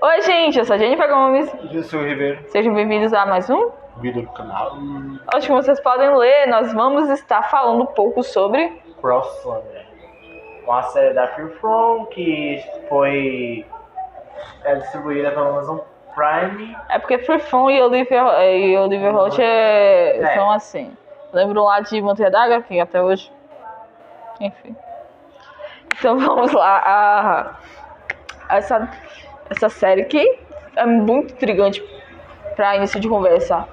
Oi, gente, eu sou a Jennifer Gomes. Eu sou o Ribeiro, Sejam bem-vindos a mais um. vídeo do canal Hoje, como vocês podem ler, nós vamos estar falando um pouco sobre... Crossover, uma série da Freeform que foi distribuída pela Amazon Prime. É porque Freeform e Oliver Holt são assim. Lembram lá de Monteiro d'Água, que até hoje... Enfim. Então vamos lá. Essa série que é muito intrigante para início de conversa.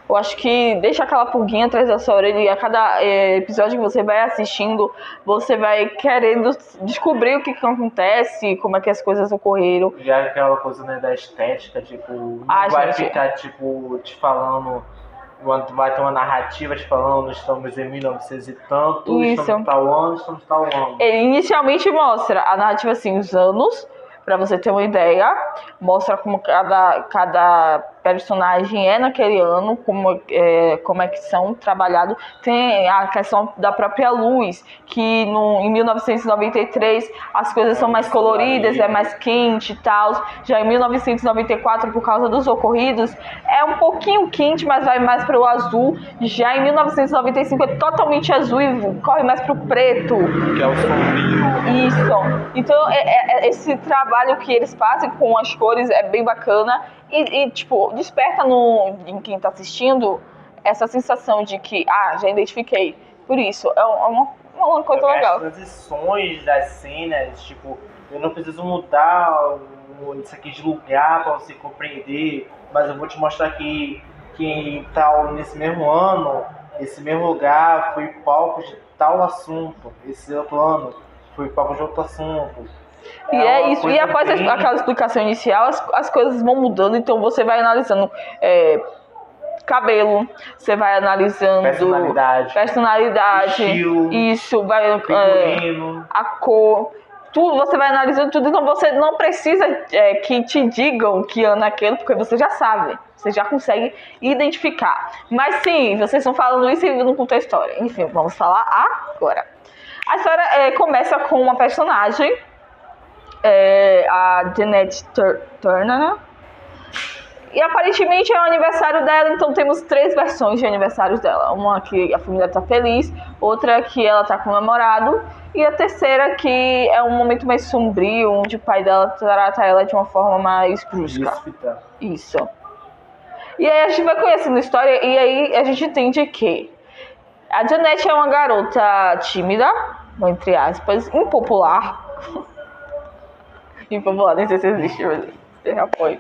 Eu acho que deixa aquela pulguinha atrás da sua orelha e a cada episódio que você vai assistindo, você vai querendo descobrir o que acontece, como é que as coisas ocorreram. Já aquela coisa, né, da estética, tipo, não vai ficar, tipo, te falando, vai ter uma narrativa te falando, estamos em 1900 e tanto, estamos em tal ano. Ele inicialmente mostra a narrativa assim, os anos, pra você ter uma ideia, mostra como cada personagem é naquele ano, como é que são trabalhados. Tem a questão da própria luz, que em 1993 as coisas são mais coloridas, é mais quente e tal. Já em 1994, por causa dos ocorridos, é um pouquinho quente, mas vai mais para o azul. Já em 1995 é totalmente azul e corre mais para o preto. Que é o sombrio. Isso. Então, esse trabalho que eles fazem com as cores é bem bacana e tipo, desperta em quem tá assistindo essa sensação de que, já identifiquei. Por isso, é uma coisa legal. As transições das cenas, tipo, eu não preciso mudar isso aqui de lugar para você compreender, mas eu vou te mostrar que nesse mesmo ano, esse mesmo lugar foi palco de tal assunto, esse outro ano foi palco de outro assunto. E é isso, e após aquela explicação inicial, as coisas vão mudando, então você vai analisando cabelo, você vai analisando personalidade, estilo, isso, figurino, a cor, tudo, você vai analisando tudo, então você não precisa que te digam que ano é aquele, porque você já sabe, você já consegue identificar. Mas sim, vocês estão falando isso e não contam a história. Enfim, vamos falar agora. A história começa com uma personagem, a Jeanette Turner, e aparentemente é o aniversário dela, então temos 3 versões de aniversários dela. Uma que a família tá feliz, outra que ela tá com o namorado, e a terceira que é um momento mais sombrio, onde o pai dela trata ela de uma forma mais brusca. Isso. E aí a gente vai conhecendo a história, e aí a gente entende que a Jeanette é uma garota tímida, entre aspas, impopular. Impopular, nem sei se existe, mas já foi.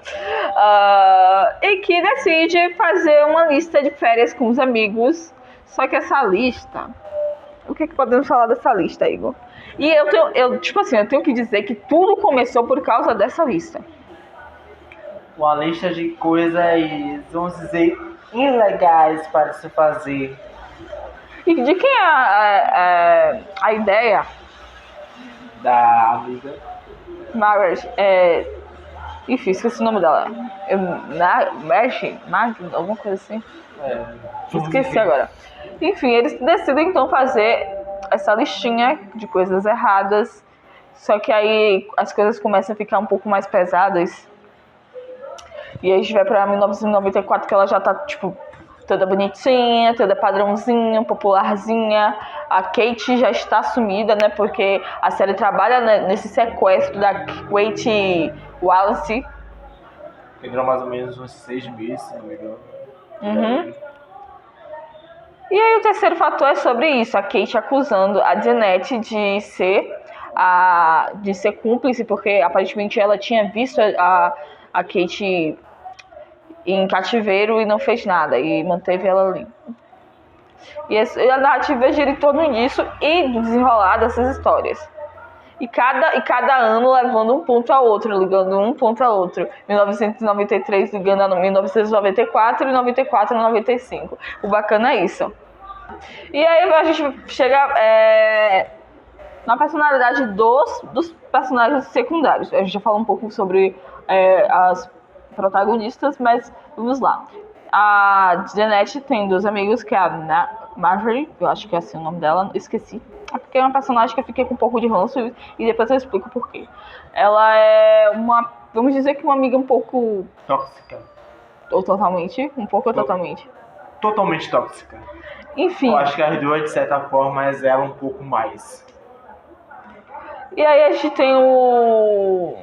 E que decide fazer uma lista de férias com os amigos. Só que essa lista... O que podemos falar dessa lista, Igor? E eu tenho que dizer que tudo começou por causa dessa lista. Uma lista de coisas, vamos dizer, ilegais para se fazer. E de quem é a ideia? Da amiga Margaret, enfim, esqueci o nome dela. Mag, alguma coisa assim. Esqueci agora. Enfim, eles decidem então fazer essa listinha de coisas erradas. Só que aí as coisas começam a ficar um pouco mais pesadas. E aí a gente vai pra 1994, que ela já tá, tipo, toda bonitinha, toda padrãozinha, popularzinha. A Kate já está sumida, né? Porque a série trabalha nesse sequestro da Kate Wallace. Que durou mais ou menos uns 6 meses, se não me engano. Uhum. E aí o terceiro fator é sobre isso. A Kate acusando a Jeanette de ser cúmplice, porque aparentemente ela tinha visto a Kate em cativeiro e não fez nada, e manteve ela ali. E a narrativa gira em torno disso e do desenrolar dessas histórias. E cada ano levando um ponto a outro, ligando um ponto a outro. 1993 ligando a 1994 e 94 a 95. O bacana é isso. E aí a gente chega na personalidade dos personagens secundários. A gente já falou um pouco sobre as protagonistas, mas vamos lá. A Jeanette tem 2 amigos, que é a Marjorie, eu acho que é assim o nome dela, esqueci. É porque é uma personagem que eu fiquei com um pouco de ranço e depois eu explico por quê. Ela é uma, vamos dizer que uma amiga um pouco... Tóxica. Ou totalmente, um pouco ou totalmente. Totalmente tóxica. Enfim. Eu acho que as duas, de certa forma, mas ela um pouco mais. E aí a gente tem o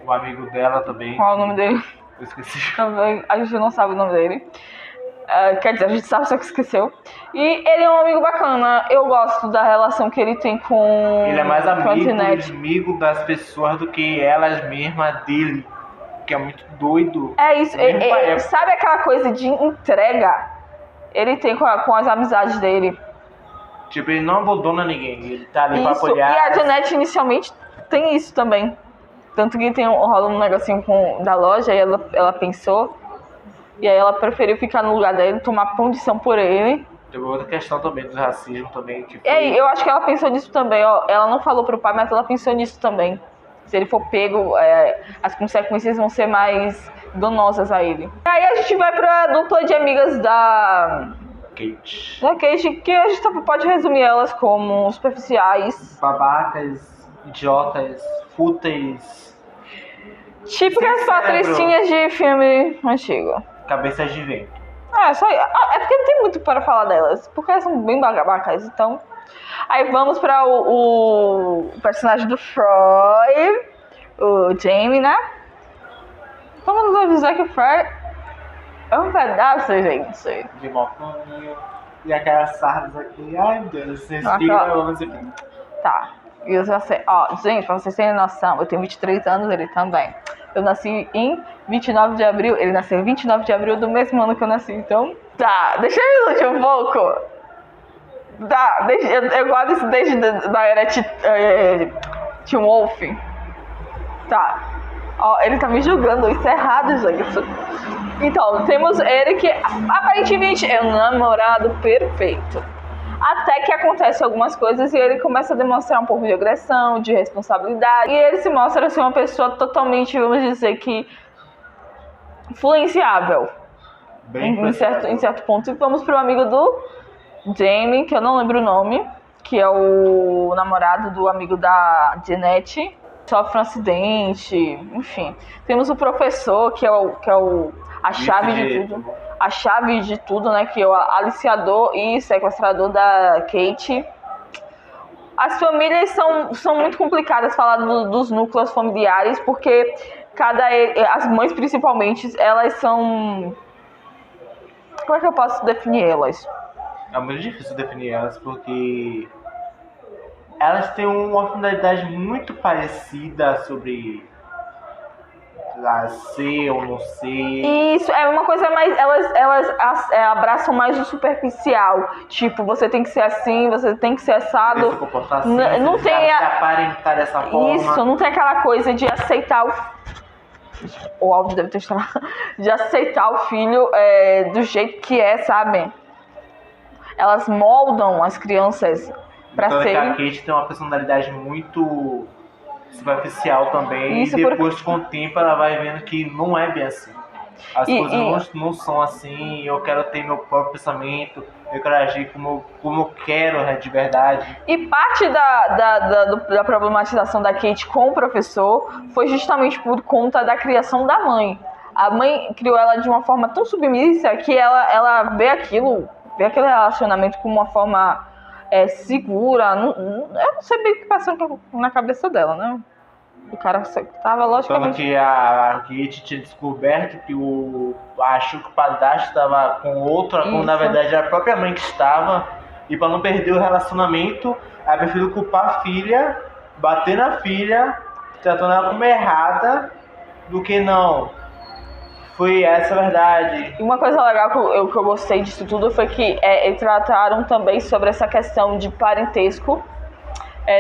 amigo dela também. Qual é o nome dele? Eu esqueci. Também, a gente não sabe o nome dele. Quer dizer, a gente sabe, só que esqueceu. E ele é um amigo bacana. Eu gosto da relação que ele tem com... Ele é mais com a Jeanette. amigo das pessoas do que elas mesmas dele. Que é muito doido. É isso. Sabe aquela coisa de entrega? Ele tem com as amizades dele. Tipo, ele não abandona ninguém. Ele tá ali pra Isso. apoiar. E a Jeanette inicialmente tem isso também. Tanto que rola um negocinho da loja e ela pensou. E aí ela preferiu ficar no lugar dele, tomar condição por ele. Teve outra questão também do racismo também. Que foi... E aí, eu acho que ela pensou nisso também, ó. Ela não falou pro pai, mas ela pensou nisso também. Se ele for pego, as consequências vão ser mais danosas a ele. E aí a gente vai pra dupla de amigas da Kate, que a gente pode resumir elas como superficiais. Babacas, idiotas, fúteis. Típicas patricinhas de filme antigo. Cabeças de vento. É porque não tem muito para falar delas, porque elas são bem babacas, então... Aí vamos para o personagem do Froy, o Jamie, né? Vamos dizer que o Froy é um pedaço, gente. De mocinho. E aquelas sardas aqui. Ai, meu Deus, vocês vamos aqui. Tá. E eu já sei. Ó, gente, pra vocês terem noção, eu tenho 23 anos, ele também. Eu nasci em 29 de abril, ele nasceu em 29 de abril do mesmo ano que eu nasci, então... Tá, deixa eu iludir um pouco. Tá, eu guardo isso desde da era Teen Wolf. Tá. Ó, ele tá me julgando, isso é errado, gente. Então, temos ele que aparentemente é um namorado perfeito. Até que acontece algumas coisas e ele começa a demonstrar um pouco de agressão, de responsabilidade. E ele se mostra ser uma pessoa totalmente, vamos dizer que, influenciável. Em certo ponto. E vamos pro amigo do Jamie, que eu não lembro o nome, que é o namorado do amigo da Jeanette. Sofre um acidente, enfim. Temos o professor, que é a chave de tudo. A chave de tudo, né? Que é o aliciador e sequestrador da Kate. As famílias são muito complicadas falar dos núcleos familiares, porque as mães principalmente, elas são... Como é que eu posso definir elas? É muito difícil definir elas, porque elas têm uma finalidade muito parecida sobre ser ou não ser. Isso, é uma coisa mais... Elas abraçam mais o superficial. Tipo, você tem que ser assim, você tem que ser assado. Tem que se comportar assim, não tem se aparentar dessa forma. Isso, não tem aquela coisa de aceitar o áudio deve ter estragado. De aceitar o filho do jeito que é, sabe? Elas moldam as crianças pra serem... A Kate tem uma personalidade muito superficial também. Isso, e depois, com o tempo, ela vai vendo que não é bem assim. As coisas não são assim. Eu quero ter meu próprio pensamento. Eu quero agir como eu quero, de verdade. E parte da problematização da Kate com o professor foi justamente por conta da criação da mãe. A mãe criou ela de uma forma tão submissa que ela vê aquele relacionamento como uma forma segura. Eu não sei bem o que passou na cabeça dela, né? O cara tava logicamente... Tanto que a Kate tinha descoberto que achou que o padrasto estava com outra, quando na verdade era a própria mãe que estava. E para não perder o relacionamento, ela preferiu culpar a filha, bater na filha, tratando ela como errada, do que não. Foi essa a verdade. E uma coisa legal que eu gostei disso tudo foi que eles trataram também sobre essa questão de parentesco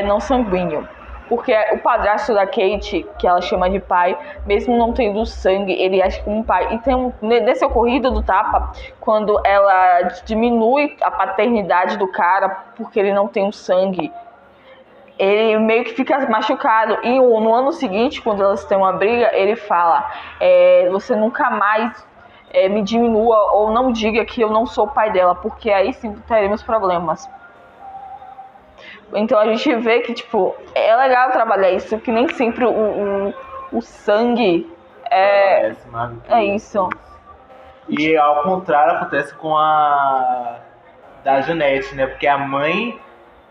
não sanguíneo. Porque o padrasto da Kate, que ela chama de pai, mesmo não tendo sangue, ele age como um pai. E tem nesse ocorrido do tapa, quando ela diminui a paternidade do cara porque ele não tem o sangue, ele meio que fica machucado. E no ano seguinte, quando elas têm uma briga, ele fala: você nunca mais me diminua ou não diga que eu não sou o pai dela, porque aí sim teremos problemas. Então a gente vê que, tipo, é legal trabalhar isso, que nem sempre o sangue é isso. E ao contrário acontece com a da Janete, né? Porque a mãe,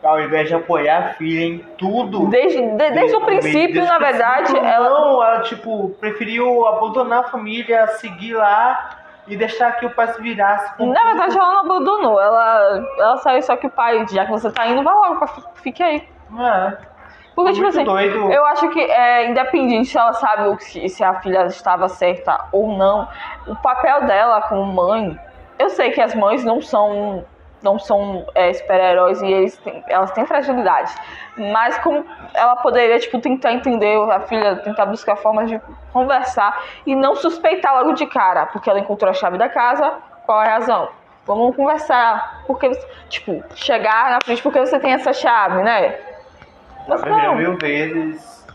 ao invés de apoiar a filha em tudo... Desde o princípio, na verdade, ela, tipo, preferiu abandonar a família, seguir lá e deixar que o pai se virasse. Na verdade, ela não abandonou. Ela saiu, só que o pai, já que você tá indo, vai logo, fique aí. Porque, tipo assim, doido. Eu acho que, independente se ela sabe se a filha estava certa ou não, o papel dela como mãe... Eu sei que as mães não são super-heróis e elas têm fragilidades. Mas como ela poderia, tipo, tentar entender a filha, tentar buscar formas de conversar e não suspeitar logo de cara, porque ela encontrou a chave da casa, qual é a razão? Vamos conversar, porque, tipo, chegar na frente porque você tem essa chave, né? Mas não. 1000 vezes,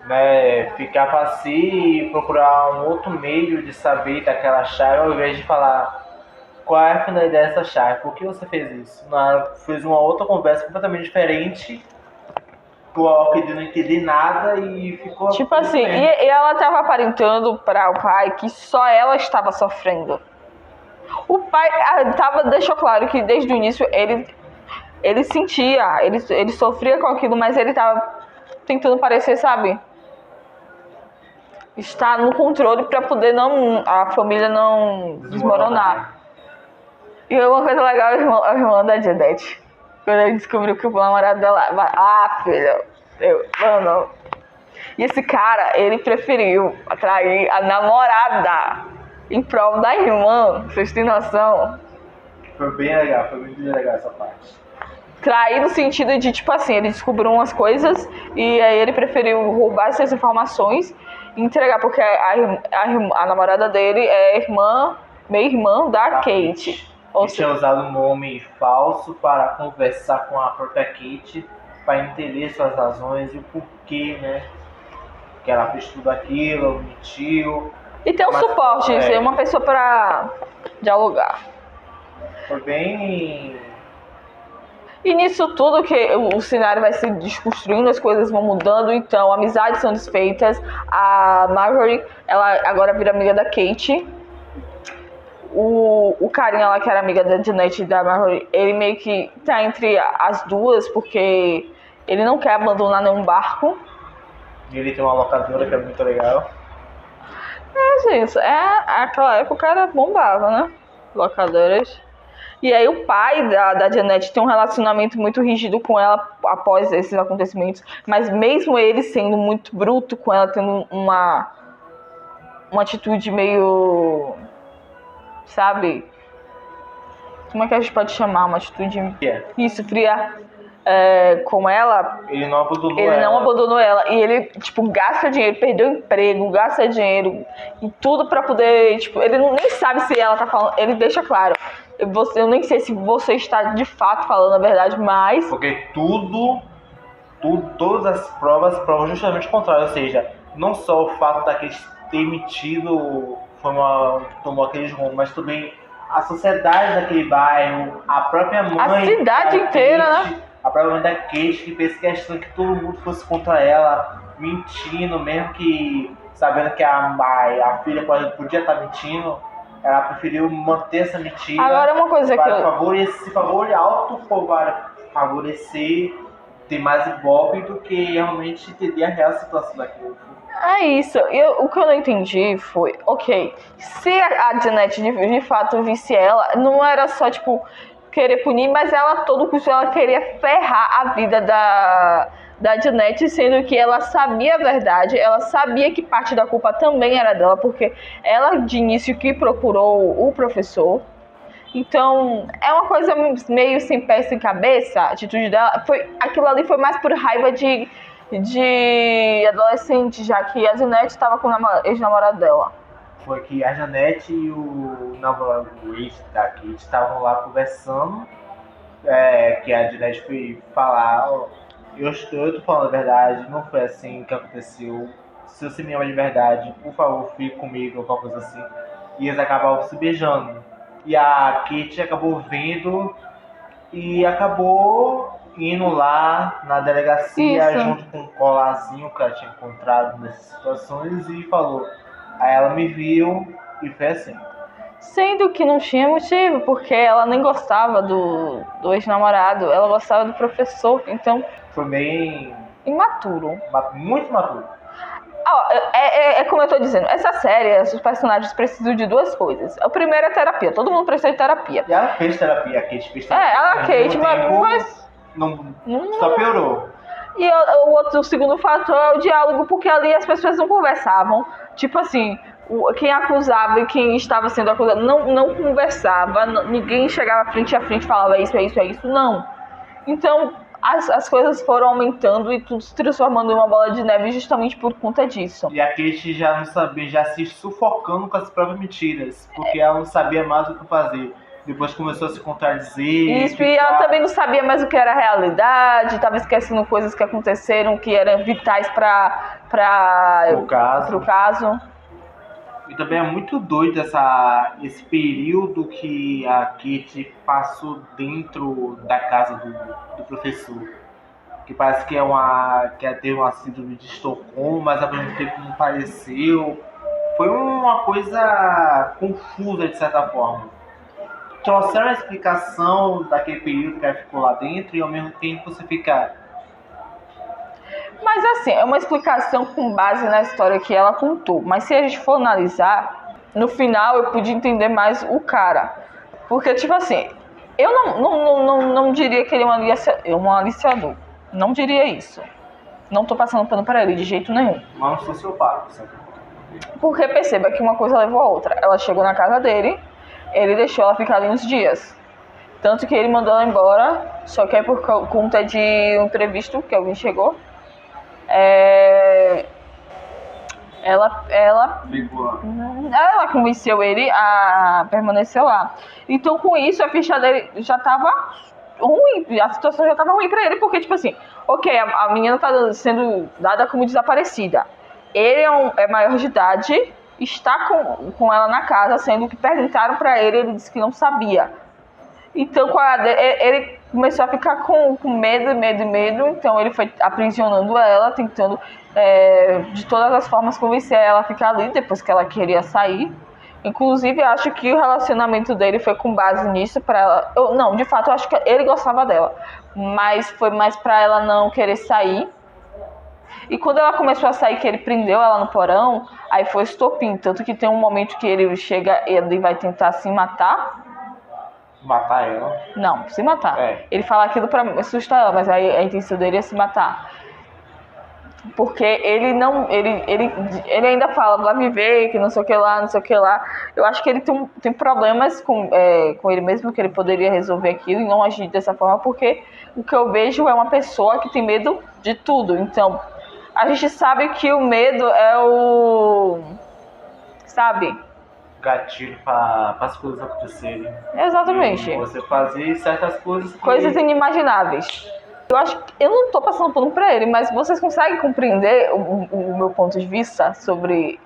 né, ficar pra si e procurar um outro meio de saber daquela chave, ao invés de falar... Qual é a finalidade dessa chave? Por que você fez isso? Ela fez uma outra conversa completamente diferente, que não entender nada e ficou... Tipo assim, e ela estava aparentando para o pai que só ela estava sofrendo. O pai deixou claro que desde o início ele sentia, ele sofria com aquilo, mas ele estava tentando parecer, sabe? Estar no controle para poder a família não desmoronar. E uma coisa legal, a irmã da Janete, quando ele descobriu que o namorado dela... filha, mano... E esse cara, ele preferiu atrair a namorada em prol da irmã, vocês têm noção? Foi bem legal, foi muito legal essa parte. Trair no sentido de, tipo assim, ele descobriu umas coisas e aí ele preferiu roubar essas informações e entregar, porque a namorada dele é meia-irmã da Kate. Ou seja, tinha usado um nome falso para conversar com a própria Kate, para entender suas razões e o porquê, né? Que ela fez tudo aquilo, mentiu. E ter um suporte, ser uma pessoa para dialogar. Foi bem... E nisso tudo que o cenário vai se desconstruindo, as coisas vão mudando, então amizades são desfeitas. A Marjorie, ela agora vira amiga da Kate. O carinha lá que era amiga da Janete e da Marjorie, ele meio que tá entre as duas, porque ele não quer abandonar nenhum barco. E ele tem uma locadora que é muito legal. Gente, aquela época o cara bombava, né? Locadoras. E aí o pai da Janete tem um relacionamento muito rígido com ela após esses acontecimentos. Mas mesmo ele sendo muito bruto com ela, tendo uma atitude meio... Sabe? Como é que a gente pode chamar? Uma atitude... Isso, fria. Com ela... Ele não abandonou ela. E ele, tipo, gasta dinheiro, perdeu o emprego, gasta dinheiro e tudo pra poder... Tipo, ele nem sabe se ela tá falando... Ele deixa claro. Eu nem sei se você está de fato falando a verdade, mas... Porque todas as provas provam justamente o contrário. Ou seja, não só o fato daquele ter mentido... tomou aqueles rumos, mas também a sociedade daquele bairro, a própria mãe... A cidade inteira, Kate, né? A própria mãe da Kate, que fez questão que todo mundo fosse contra ela, mentindo, mesmo que sabendo que a filha podia estar mentindo, ela preferiu manter essa mentira. Agora uma coisa para favorecer ter mais ibope do que realmente entender a real situação daquilo. É isso. O que eu não entendi foi, ok, se a Janete de fato visse ela, não era só, tipo, querer punir, mas ela, a todo custo, ela queria ferrar a vida da Janete, sendo que ela sabia a verdade, ela sabia que parte da culpa também era dela, porque ela, de início, que procurou o professor. Então, é uma coisa meio sem pé, sem cabeça, a atitude dela. Aquilo ali foi mais por raiva de adolescente, já que a Janete estava com o ex-namorado dela. Foi que a Janete e o namorado da Kate estavam lá conversando, que a Janete foi falar, eu tô falando a verdade, não foi assim que aconteceu, se você me ama de verdade, por favor, fique comigo, ou qualquer coisa assim. E eles acabavam se beijando. E a Kate acabou vendo e acabou indo lá na delegacia Isso. junto com um colarzinho que ela tinha encontrado nessas situações e falou. Aí ela me viu e foi assim. Sendo que não tinha motivo, porque ela nem gostava do ex-namorado, ela gostava do professor, então Foi bem. imaturo. Muito maturo. É como eu tô dizendo, essa série, os personagens precisam de duas coisas. A primeira é terapia, todo mundo precisa de terapia. E ela fez terapia, a Kate fez terapia. Ela Ao Kate, mesmo tempo, mas não, só piorou. E o segundo fator é o diálogo, porque ali as pessoas não conversavam. Tipo assim, quem acusava e quem estava sendo acusado não conversava, ninguém chegava frente a frente e falava é isso, não. Então, as coisas foram aumentando e tudo se transformando em uma bola de neve justamente por conta disso. E a Kate já não sabia, já se sufocando com as próprias mentiras, porque ela não sabia mais o que fazer. Depois começou a se contradizer. Isso, e ela também não sabia mais o que era realidade, estava esquecendo coisas que aconteceram que eram vitais pro caso. E também é muito doido esse período que a Kate passou dentro da casa do professor. Que parece que que ela teve uma síndrome de Estocolmo, mas ao mesmo tempo não pareceu. Foi uma coisa confusa de certa forma. Trouxeram a explicação daquele período que ela ficou lá dentro e ao mesmo tempo você fica. Mas assim, é uma explicação com base na história que ela contou. Mas se a gente for analisar, no final eu pude entender mais o cara. Porque, tipo assim, eu não diria que ele é um aliciador. Não diria isso. Não tô passando pano pra ele de jeito nenhum. Mas um sociopata, sabe? Porque perceba que uma coisa levou a outra. Ela chegou na casa dele, ele deixou ela ficar ali uns dias. Tanto que ele mandou ela embora, só que é por conta de um imprevisto que alguém chegou. Ela convenceu ele a permanecer lá. Então, com isso, a ficha dele já tava ruim. A situação já tava ruim pra ele, porque, tipo assim, ok, a menina tá sendo dada como desaparecida. Ele é maior de idade, está com ela na casa, sendo que perguntaram pra ele disse que não sabia. Então, ele começou a ficar com medo, então ele foi aprisionando ela, tentando de todas as formas convencer ela a ficar ali, depois que ela queria sair. Inclusive, acho que o relacionamento dele foi com base nisso, pra ela... Não, de fato, eu acho que ele gostava dela, mas foi mais pra ela não querer sair. E quando ela começou a sair, que ele prendeu ela no porão, aí foi estopim, tanto que tem um momento que ele chega, ele vai tentar se matar. Matar ela? Não, se matar. Ele fala aquilo pra assustar ela, mas aí a intenção dele é se matar. Porque ele ainda fala, vai viver, que não sei o que lá. Eu acho que ele tem problemas com ele mesmo, que ele poderia resolver aquilo e não agir dessa forma, porque o que eu vejo é uma pessoa que tem medo de tudo. Então, a gente sabe que o medo é sabe? Gatilho para as coisas acontecerem. Exatamente. E você fazer certas coisas. Coisas inimagináveis. Eu acho que eu não tô passando pano pra ele, mas vocês conseguem compreender o meu ponto de vista sobre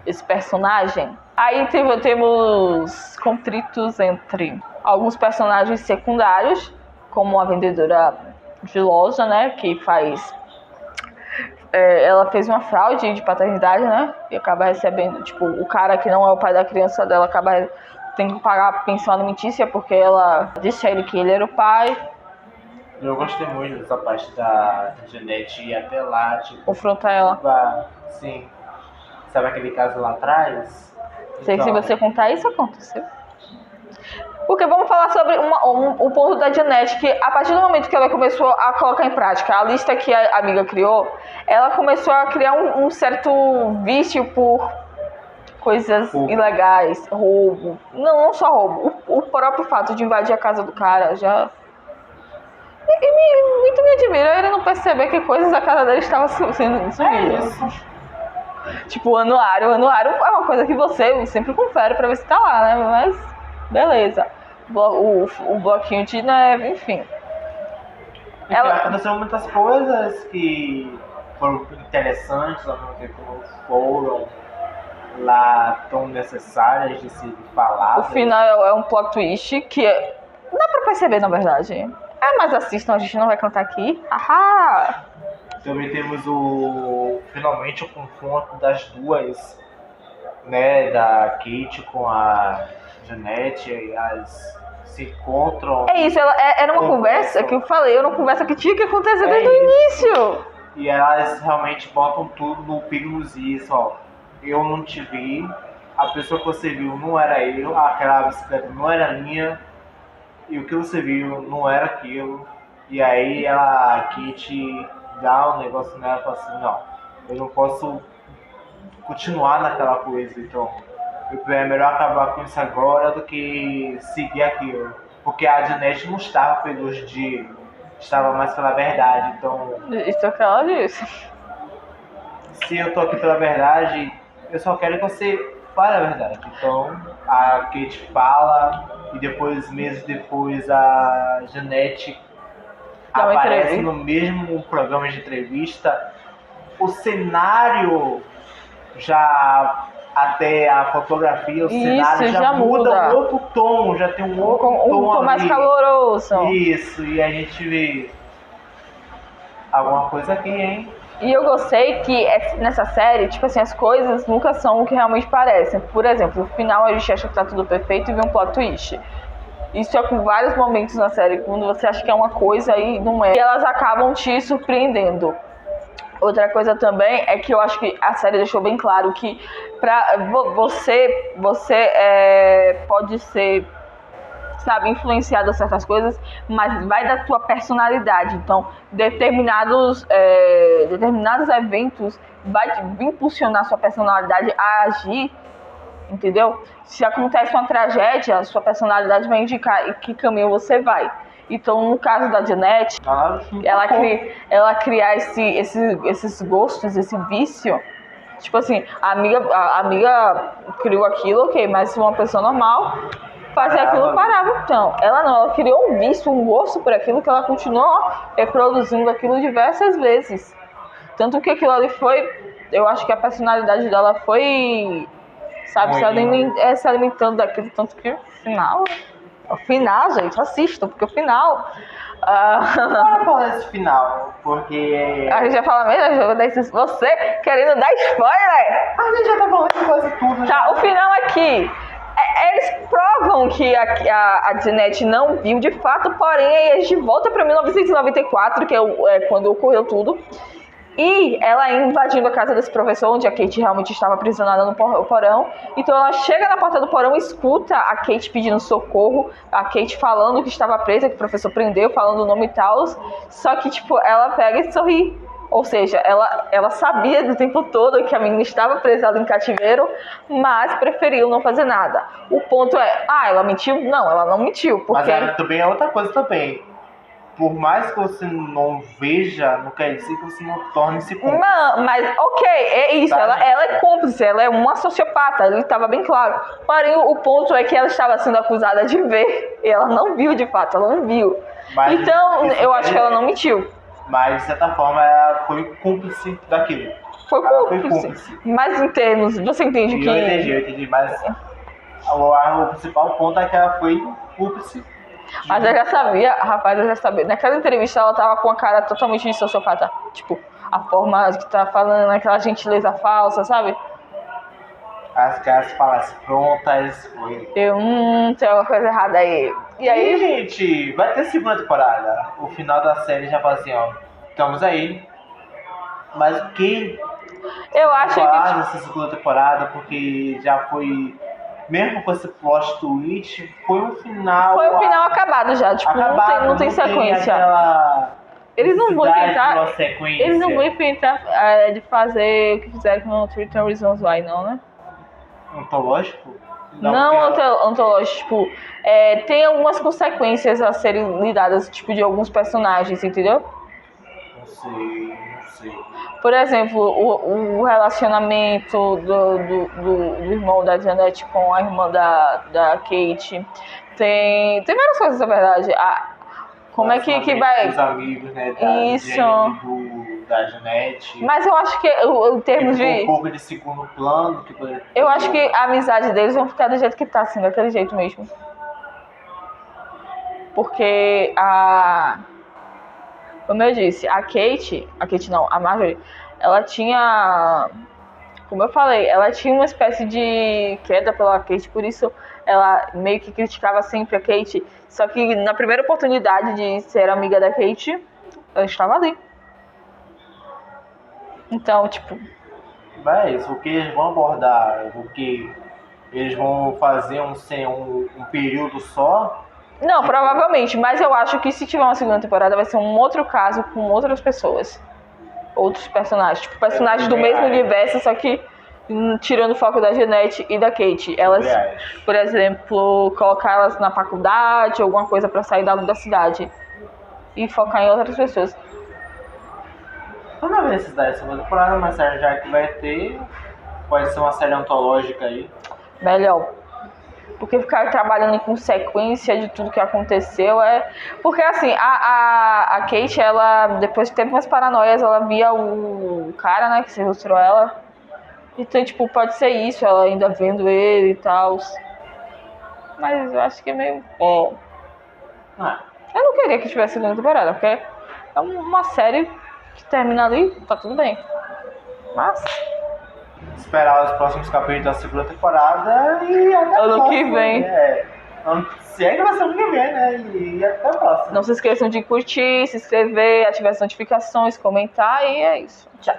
esse personagem? Aí temos contritos entre alguns personagens secundários, como a vendedora de loja, né, que ela fez uma fraude de paternidade, né? E acaba recebendo, tipo, o cara que não é o pai da criança dela acaba tendo que pagar a pensão alimentícia porque ela disse a ele que ele era o pai. Eu gostei muito dessa parte da Janete ir até lá, tipo... Confrontar ela. Sim. Sabe aquele caso lá atrás? Sei que se você contar isso, aconteceu. Porque vamos falar sobre o ponto da Janete, que a partir do momento que ela começou a colocar em prática a lista que a amiga criou, ela começou a criar um certo vício por coisas ilegais, roubo. Não só roubo, o próprio fato de invadir a casa do cara já... Muito me admira ele não perceber que coisas da casa dele estavam sendo sumidas. Tipo, o anuário. O anuário é uma coisa que você sempre confere pra ver se tá lá, né? Mas, beleza. O bloquinho de neve, enfim. Aconteceram muitas coisas que foram interessantes, ao mesmo tempo não foram. lá tão necessárias de ser O faladas. final é um plot twist que dá pra perceber, na verdade. Mas assistam, a gente não vai cantar aqui. Ahá! Também temos finalmente o confronto das duas, né, da Kate com a Jeanette, e elas se encontram. É isso, era uma conversa que eu falei, era uma conversa que tinha que acontecer desde o isso. início. E elas realmente botam tudo no pingo nos is, ó. Eu não te vi, a pessoa que você viu não era eu, aquela bicicleta não era minha, e o que você viu não era aquilo. E aí a Kate dá um negócio nela e fala assim, não, eu não posso continuar naquela coisa, então é melhor acabar com isso agora do que seguir aquilo. Porque a Jeanette não estava pelos de estava mais pela verdade, então Isso é o que ela disse. se eu tô aqui pela verdade, eu só quero que você fale a verdade. Então a Kate fala e depois, meses depois, a Jeanette Dá uma aparece entrevista. no mesmo programa de entrevista. O cenário já, até a fotografia, o Isso, cenário já muda muda. um outro tom, já tem um outro Um tom tom mais ali. caloroso. Isso, e a gente vê alguma coisa aqui, hein? E eu gostei que nessa série, tipo assim, as coisas nunca são o que realmente parecem. Por exemplo, no final a gente acha que tá tudo perfeito e vem um plot twist. Isso é com vários momentos na série, quando você acha que é uma coisa e não é. E elas acabam te surpreendendo. Outra coisa também é que eu acho que a série deixou bem claro que pra você pode ser, sabe, influenciado a certas coisas, mas vai da tua personalidade. Então, determinados eventos vai impulsionar sua personalidade a agir, entendeu? Se acontece uma tragédia, a sua personalidade vai indicar em que caminho você vai. Então, no caso da Jeanette, ela criar esses gostos, esse vício. Tipo assim, a amiga criou aquilo, ok, mas se uma pessoa normal fazer aquilo, parava. Então, ela criou um vício, um gosto por aquilo, que ela continuou reproduzindo aquilo diversas vezes. Tanto que aquilo ali foi, eu acho que a personalidade dela foi, sabe, se alimentando daquilo, tanto que o final, gente, assistam, porque o final... Bora falar desse final, porque a gente já fala mesmo, você querendo dar spoiler. a gente já tá falando de quase tudo. Tá, o final aqui, eles provam que a Jeanette não viu de fato, porém aí a gente volta pra 1994, que é quando ocorreu tudo. E ela invadindo a casa desse professor, onde a Kate realmente estava aprisionada no porão. Então ela chega na porta do porão, escuta a Kate pedindo socorro, a Kate falando que estava presa, que o professor prendeu, falando o nome e tal. Só que, tipo, ela pega e sorri. Ou seja, ela sabia do tempo todo que a menina estava presa em cativeiro, mas preferiu não fazer nada. O ponto é, ela mentiu? Não, ela não mentiu. Porque... Mas também é outra coisa também. Por mais que você não veja, não quer dizer que você não torne-se cúmplice. Não, mas ok, é isso, ela é cúmplice, ela é uma sociopata, ele estava bem claro. Porém, o ponto é que ela estava sendo acusada de ver, e ela não viu de fato, ela não viu. Mas então, eu acho que ela não mentiu. Mas, de certa forma, ela foi cúmplice daquilo. Foi cúmplice. Mas em termos, você entende que... Eu entendi, mas o principal ponto é que ela foi cúmplice. Mas eu já sabia, rapaz, eu já sabia. Naquela entrevista ela tava com a cara totalmente de sociopata. Tipo, a forma que tá falando, aquela gentileza falsa, sabe? As caras falam prontas. Tem alguma coisa errada aí. E aí, gente, vai ter segunda temporada. O final da série já fala assim, ó. Estamos aí. Mas o que? Eu acho que... essa segunda temporada, porque já foi... Mesmo com esse plot twist, foi um final... Foi um final acabado já, tipo, não tem sequência. Eles não vão tentar... Eles não vão tentar de fazer o que fizeram com 30 Reasons Why, não, né? Ontológico? Não ontológico, tipo... tem algumas consequências a serem lidadas, tipo, de alguns personagens, entendeu? Não sei. Por exemplo, o relacionamento do irmão da Jeanette com a irmã da Kate. Tem várias coisas, na verdade. Como é que vai... Os amigos, né? Isso. Do da Janete. Mas eu acho que em termos Ele ficou de... um pouco de segundo plano. Que poderia... Eu acho que a amizade deles vão ficar do jeito que tá, assim, daquele jeito mesmo. Porque como eu disse, a Kate não, a Marjorie, ela tinha, como eu falei, ela tinha uma espécie de queda pela Kate, por isso ela meio que criticava sempre a Kate, só que na primeira oportunidade de ser amiga da Kate, ela estava ali. Então, tipo... É isso, o que eles vão abordar, o que eles vão fazer um período só. Não, provavelmente, mas eu acho que se tiver uma segunda temporada vai ser um outro caso com outras pessoas. Outros personagens, tipo personagens do mesmo universo, só que tirando o foco da Jeanette e da Kate. Elas, por exemplo, colocar elas na faculdade, alguma coisa pra sair da cidade. E focar em outras pessoas. Não vai necessidade dessa segunda temporada, mas já que vai ter, pode ser uma série antológica aí. Melhor. Porque ficar trabalhando com sequência de tudo que aconteceu é... Porque assim, a Kate, ela, depois de ter umas paranoias, ela via o cara, né, que se ilustrou ela. Então, tipo, pode ser isso, ela ainda vendo ele e tal. Mas eu acho que é meio... Eu não queria que tivesse segunda temporada, porque é uma série que termina ali, tá tudo bem. Mas... esperar os próximos capítulos da segunda temporada e até ano que vem. Se é que vai ser ano que vem, né? E até a próxima. Não se esqueçam de curtir, se inscrever, ativar as notificações, comentar e é isso. Tchau.